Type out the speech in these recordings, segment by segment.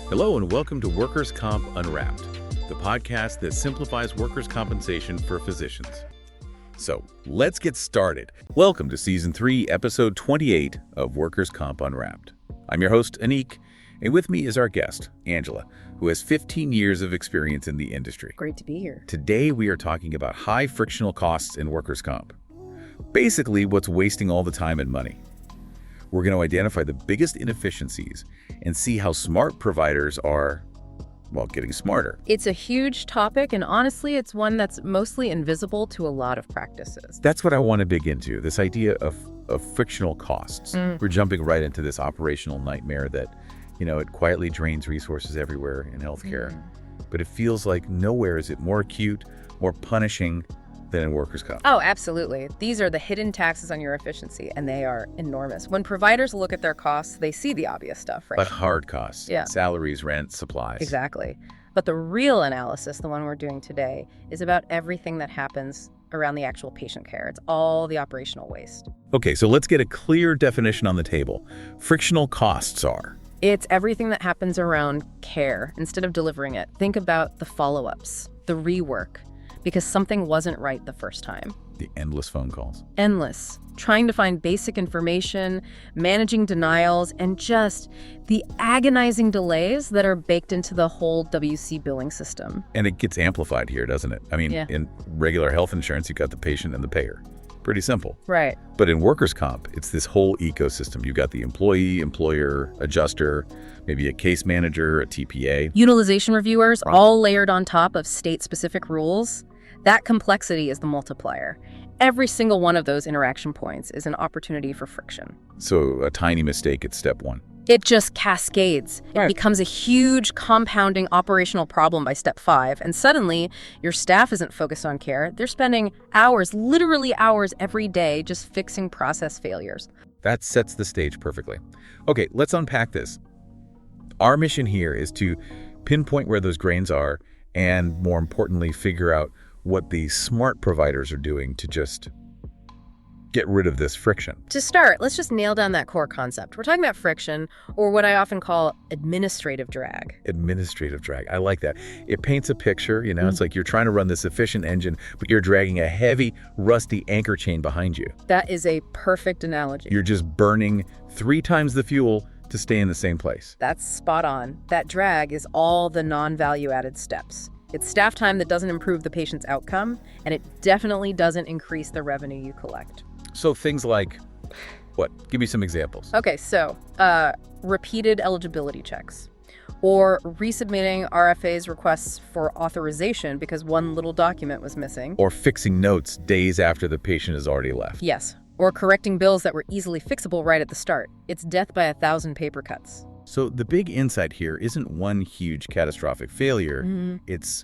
Hello and welcome to Workers' Comp Unwrapped, the podcast that simplifies workers' compensation for physicians. So, let's get started. Welcome to Season 3, Episode 28 of Workers' Comp Unwrapped. I'm your host, Anique, and with me is our guest, Angela, who has 15 years of experience in the industry. Great to be here. Today, we are talking about high frictional costs in workers' comp. Basically, what's wasting all the time and money. We're going to identify the biggest inefficiencies and see how smart providers are, well, getting smarter. It's a huge topic, and honestly, it's one that's mostly invisible to a lot of practices. That's what I want to dig into, this idea of frictional costs. We're jumping right into this operational nightmare that, it quietly drains resources everywhere in healthcare. But it feels like nowhere is it more acute, more punishing than in workers' comp. Oh, absolutely. These are the hidden taxes on your efficiency, and they are enormous. When providers look at their costs, they see the obvious stuff, right? Like hard costs, salaries, rent, supplies. Exactly. But the real analysis, the one we're doing today, is about everything that happens around the actual patient care. It's all the operational waste. Okay, so let's get a clear definition on the table. Frictional costs are? It's everything that happens around care instead of delivering it. Think about the follow-ups, the rework, because something wasn't right the first time. The endless phone calls. Endless. Trying to find basic information, managing denials, and just the agonizing delays that are baked into the whole WC billing system. And it gets amplified here, doesn't it? I mean, in regular health insurance, you've got the patient and the payer. Pretty simple. Right. But in workers' comp, it's this whole ecosystem. You've got the employee, employer, adjuster, maybe a case manager, a TPA. Utilization reviewers, all layered on top of state-specific rules. That complexity is the multiplier. Every single one of those interaction points is an opportunity for friction. So a tiny mistake at step one. It just cascades. Right. It becomes a huge compounding operational problem by step 5. And suddenly, your staff isn't focused on care. They're spending hours, literally hours every day, just fixing process failures. That sets the stage perfectly. Okay, let's unpack this. Our mission here is to pinpoint where those grains are and, more importantly, figure out what the smart providers are doing to just get rid of this friction. To start, let's just nail down that core concept. We're talking about friction, or what I often call administrative drag. Administrative drag. I like that. It paints a picture, it's like you're trying to run this efficient engine, but you're dragging a heavy, rusty anchor chain behind you. That is a perfect analogy. You're just burning 3 times the fuel to stay in the same place. That's spot on. That drag is all the non-value-added steps. It's staff time that doesn't improve the patient's outcome, and it definitely doesn't increase the revenue you collect. So things like what? Give me some examples. Okay, so repeated eligibility checks, or resubmitting RFAs requests for authorization because one little document was missing. Or fixing notes days after the patient has already left. Yes, or correcting bills that were easily fixable right at the start. It's death by 1,000 paper cuts. So the big insight here isn't one huge catastrophic failure. It's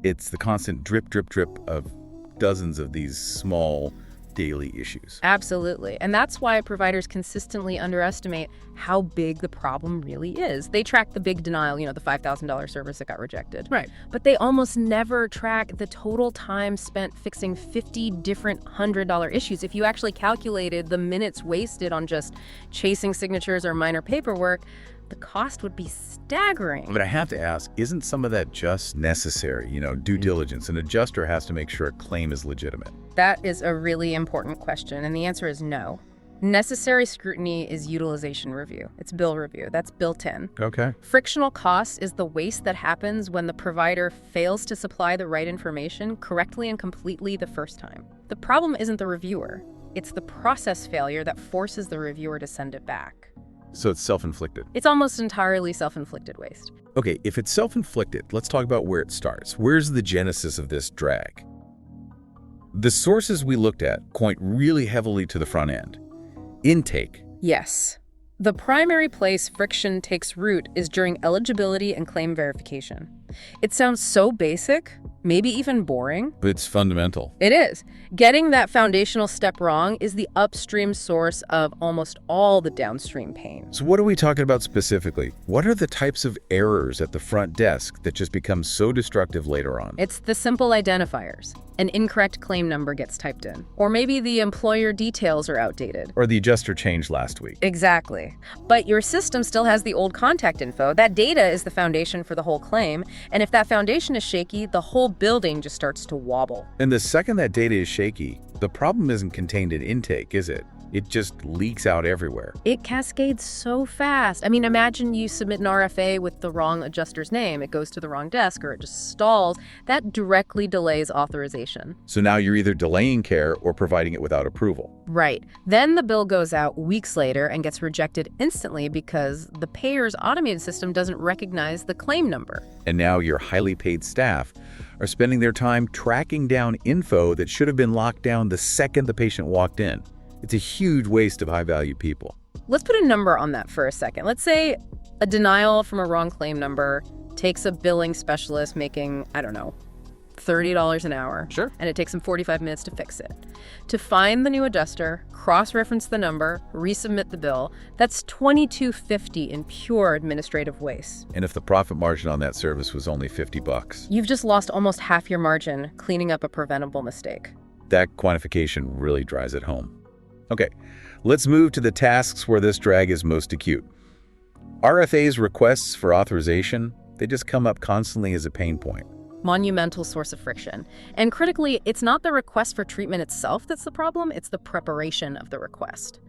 the constant drip, drip, drip of dozens of these small daily issues. Absolutely. And that's why providers consistently underestimate how big the problem really is. They track the big denial, the $5,000 service that got rejected. Right. But they almost never track the total time spent fixing 50 different $100 issues. If you actually calculated the minutes wasted on just chasing signatures or minor paperwork, the cost would be staggering. But I have to ask, isn't some of that just necessary? Due diligence. An adjuster has to make sure a claim is legitimate. That is a really important question, and the answer is no. Necessary scrutiny is utilization review. It's bill review. That's built in. Okay. Frictional costs is the waste that happens when the provider fails to supply the right information correctly and completely the first time. The problem isn't the reviewer. It's the process failure that forces the reviewer to send it back. So it's self-inflicted. It's almost entirely self-inflicted waste. Okay, if it's self-inflicted, let's talk about where it starts. Where's the genesis of this drag? The sources we looked at point really heavily to the front end. Intake. Yes. The primary place friction takes root is during eligibility and claim verification. It sounds so basic, maybe even boring. But it's fundamental. It is. Getting that foundational step wrong is the upstream source of almost all the downstream pain. So what are we talking about specifically? What are the types of errors at the front desk that just become so destructive later on? It's the simple identifiers. An incorrect claim number gets typed in. Or maybe the employer details are outdated. Or the adjuster changed last week. Exactly. But your system still has the old contact info. That data is the foundation for the whole claim. And if that foundation is shaky, the whole building just starts to wobble. And the second that data is shaky, the problem isn't contained in intake, is it? It just leaks out everywhere. It cascades so fast. I mean, imagine you submit an RFA with the wrong adjuster's name. It goes to the wrong desk or it just stalls. That directly delays authorization. So now you're either delaying care or providing it without approval. Right. Then the bill goes out weeks later and gets rejected instantly because the payer's automated system doesn't recognize the claim number. And now your highly paid staff are spending their time tracking down info that should have been locked down the second the patient walked in. It's a huge waste of high-value people. Let's put a number on that for a second. Let's say a denial from a wrong claim number takes a billing specialist making, I don't know, $30 an hour. Sure. And it takes them 45 minutes to fix it. To find the new adjuster, cross-reference the number, resubmit the bill, that's $22.50 in pure administrative waste. And if the profit margin on that service was only $50, You've just lost almost half your margin cleaning up a preventable mistake. that quantification really drives it home. Okay, let's move to the tasks where this drag is most acute. RFAs requests for authorization, they just come up constantly as a pain point. Monumental source of friction. And critically, it's not the request for treatment itself that's the problem, it's the preparation of the request.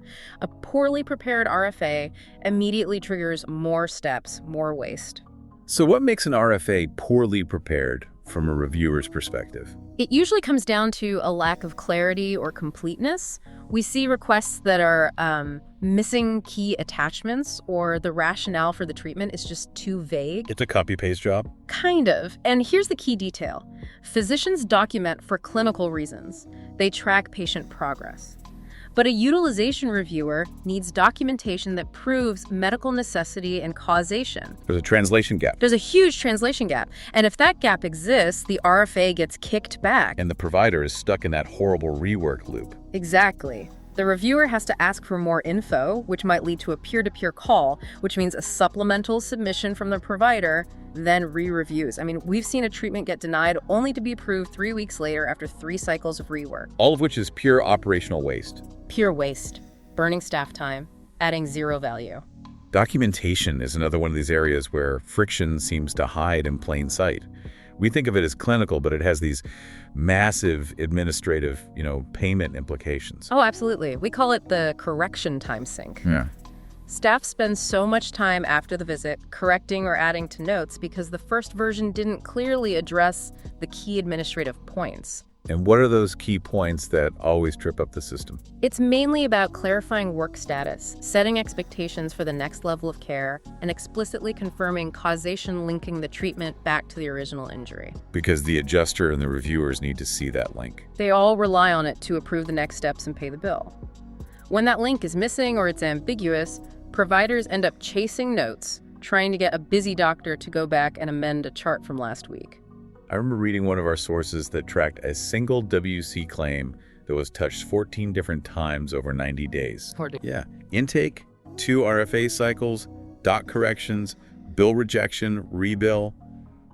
A poorly prepared RFA immediately triggers more steps, more waste. So what makes an RFA poorly prepared from a reviewer's perspective? It usually comes down to a lack of clarity or completeness. We see requests that are missing key attachments, or the rationale for the treatment is just too vague. It's a copy-paste job? Kind of. And here's the key detail. Physicians document for clinical reasons. They track patient progress. But a utilization reviewer needs documentation that proves medical necessity and causation. There's a translation gap. There's a huge translation gap. And if that gap exists, the RFA gets kicked back. And the provider is stuck in that horrible rework loop. Exactly. The reviewer has to ask for more info, which might lead to a peer-to-peer call, which means a supplemental submission from the provider, then re-reviews. I mean, we've seen a treatment get denied only to be approved 3 weeks later after 3 cycles of rework. All of which is pure operational waste. Pure waste, burning staff time, adding zero value. Documentation is another one of these areas where friction seems to hide in plain sight. We think of it as clinical, but it has these massive administrative, payment implications. Oh, absolutely. We call it the correction time sink. Yeah. Staff spend so much time after the visit correcting or adding to notes because the first version didn't clearly address the key administrative points. And what are those key points that always trip up the system? It's mainly about clarifying work status, setting expectations for the next level of care, and explicitly confirming causation linking the treatment back to the original injury. Because the adjuster and the reviewers need to see that link. They all rely on it to approve the next steps and pay the bill. When that link is missing or it's ambiguous, providers end up chasing notes, trying to get a busy doctor to go back and amend a chart from last week. I remember reading one of our sources that tracked a single WC claim that was touched 14 different times over 90 days. Yeah. Intake, 2 RFA cycles, doc corrections, bill rejection, rebill,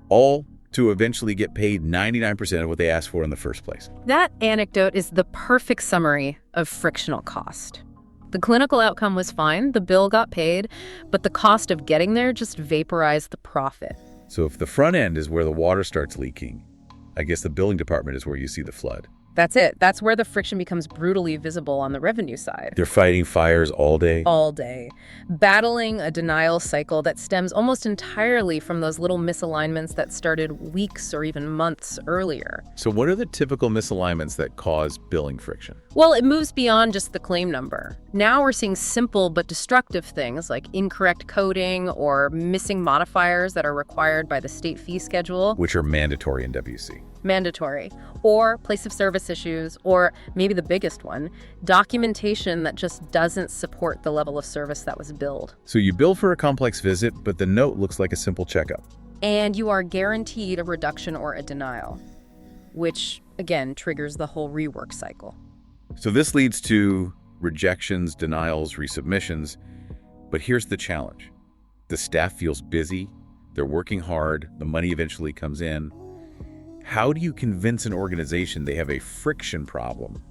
all to eventually get paid 99% of what they asked for in the first place. That anecdote is the perfect summary of frictional cost. The clinical outcome was fine, the bill got paid, but the cost of getting there just vaporized the profit. So if the front end is where the water starts leaking, I guess the billing department is where you see the flood. That's it. That's where the friction becomes brutally visible on the revenue side. They're fighting fires all day. All day. Battling a denial cycle that stems almost entirely from those little misalignments that started weeks or even months earlier. So what are the typical misalignments that cause billing friction? Well, it moves beyond just the claim number. Now we're seeing simple but destructive things like incorrect coding or missing modifiers that are required by the state fee schedule. Which are mandatory in WC. Mandatory, or place of service issues, or maybe the biggest one, documentation that just doesn't support the level of service that was billed. So you bill for a complex visit, but the note looks like a simple checkup. And you are guaranteed a reduction or a denial, which, again, triggers the whole rework cycle. So this leads to rejections, denials, resubmissions. But here's the challenge. The staff feels busy, they're working hard, the money eventually comes in. How do you convince an organization they have a friction problem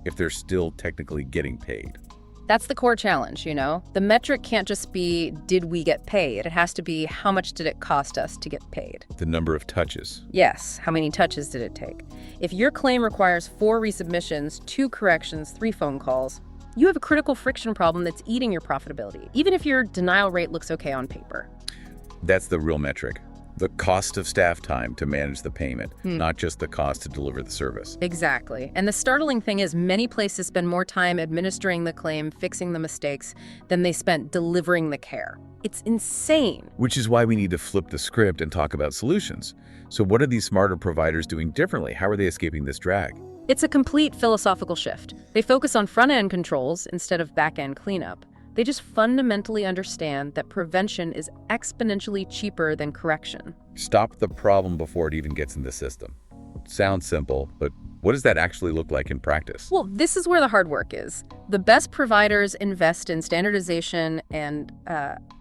if they're still technically getting paid? That's the core challenge, you know? The metric can't just be, did we get paid? It has to be, how much did it cost us to get paid? The number of touches. Yes, how many touches did it take? If your claim requires 4 resubmissions, 2 corrections, 3 phone calls, you have a critical friction problem that's eating your profitability, even if your denial rate looks okay on paper. That's the real metric. The cost of staff time to manage the payment, not just the cost to deliver the service. Exactly. And the startling thing is many places spend more time administering the claim, fixing the mistakes, than they spent delivering the care. It's insane. Which is why we need to flip the script and talk about solutions. So what are these smarter providers doing differently? How are they escaping this drag? It's a complete philosophical shift. They focus on front-end controls instead of back-end cleanup. They just fundamentally understand that prevention is exponentially cheaper than correction. Stop the problem before it even gets in the system. Sounds simple, but what does that actually look like in practice? Well, this is where the hard work is. The best providers invest in standardization and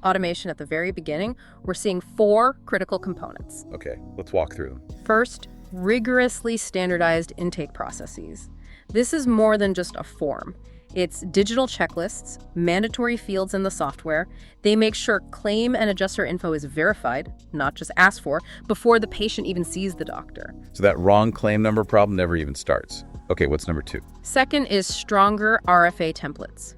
automation at the very beginning. We're seeing 4 critical components. Okay, let's walk through them. First, rigorously standardized intake processes. This is more than just a form. It's digital checklists, mandatory fields in the software. They make sure claim and adjuster info is verified, not just asked for, before the patient even sees the doctor. So that wrong claim number problem never even starts. Okay, what's number 2? Second is stronger RFA templates.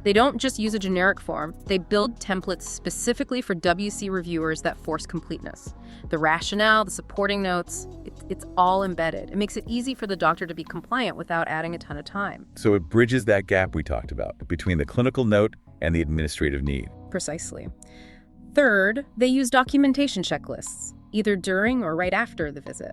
They don't just use a generic form, they build templates specifically for WC reviewers that force completeness. The rationale, the supporting notes, it's all embedded. It makes it easy for the doctor to be compliant without adding a ton of time. So it bridges that gap we talked about between the clinical note and the administrative need. Precisely. Third, they use documentation checklists, either during or right after the visit.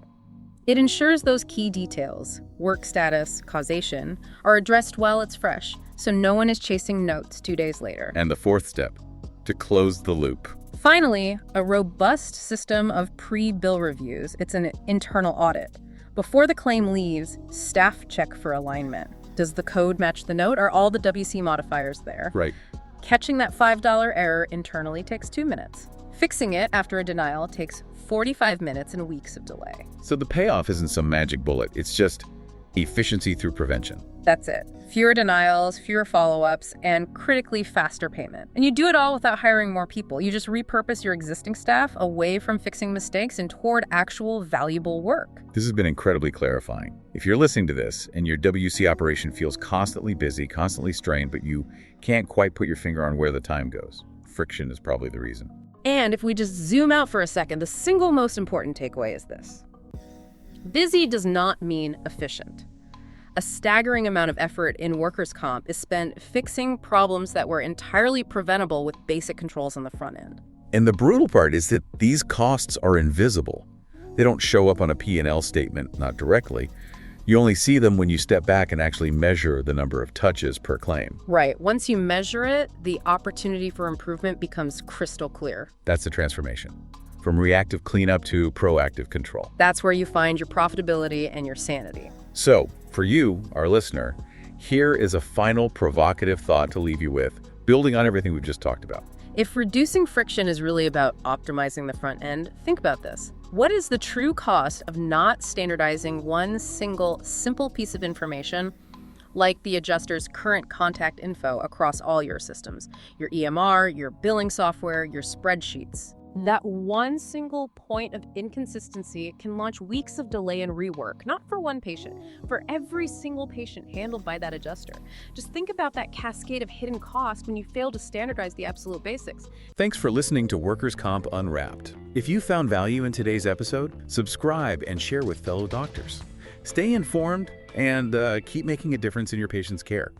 It ensures those key details, work status, causation, are addressed while it's fresh, so no one is chasing notes 2 days later. And the 4th step, to close the loop. Finally, a robust system of pre-bill reviews. It's an internal audit. Before the claim leaves, staff check for alignment. Does the code match the note? Are all the WC modifiers there? Right. Catching that $5 error internally takes 2 minutes. Fixing it after a denial takes 45 minutes and weeks of delay. So the payoff isn't some magic bullet. It's just efficiency through prevention. That's it. Fewer denials, fewer follow-ups, and critically faster payment. And you do it all without hiring more people. You just repurpose your existing staff away from fixing mistakes and toward actual valuable work. This has been incredibly clarifying. If you're listening to this and your WC operation feels constantly busy, constantly strained, but you can't quite put your finger on where the time goes, friction is probably the reason. And if we just zoom out for a second, the single most important takeaway is this. Busy does not mean efficient. A staggering amount of effort in workers' comp is spent fixing problems that were entirely preventable with basic controls on the front end. And the brutal part is that these costs are invisible. They don't show up on a P&L statement, not directly. You only see them when you step back and actually measure the number of touches per claim. Right. Once you measure it, the opportunity for improvement becomes crystal clear. That's the transformation. From reactive cleanup to proactive control. That's where you find your profitability and your sanity. So, for you, our listener, here is a final provocative thought to leave you with, building on everything we've just talked about. If reducing friction is really about optimizing the front end, think about this. What is the true cost of not standardizing one single simple piece of information, like the adjuster's current contact info across all your systems, your EMR, your billing software, your spreadsheets? That one single point of inconsistency can launch weeks of delay and rework, not for one patient, for every single patient handled by that adjuster. Just think about that cascade of hidden costs when you fail to standardize the absolute basics. Thanks for listening to Workers' Comp Unwrapped. If you found value in today's episode, subscribe and share with fellow doctors. Stay informed and keep making a difference in your patient's care.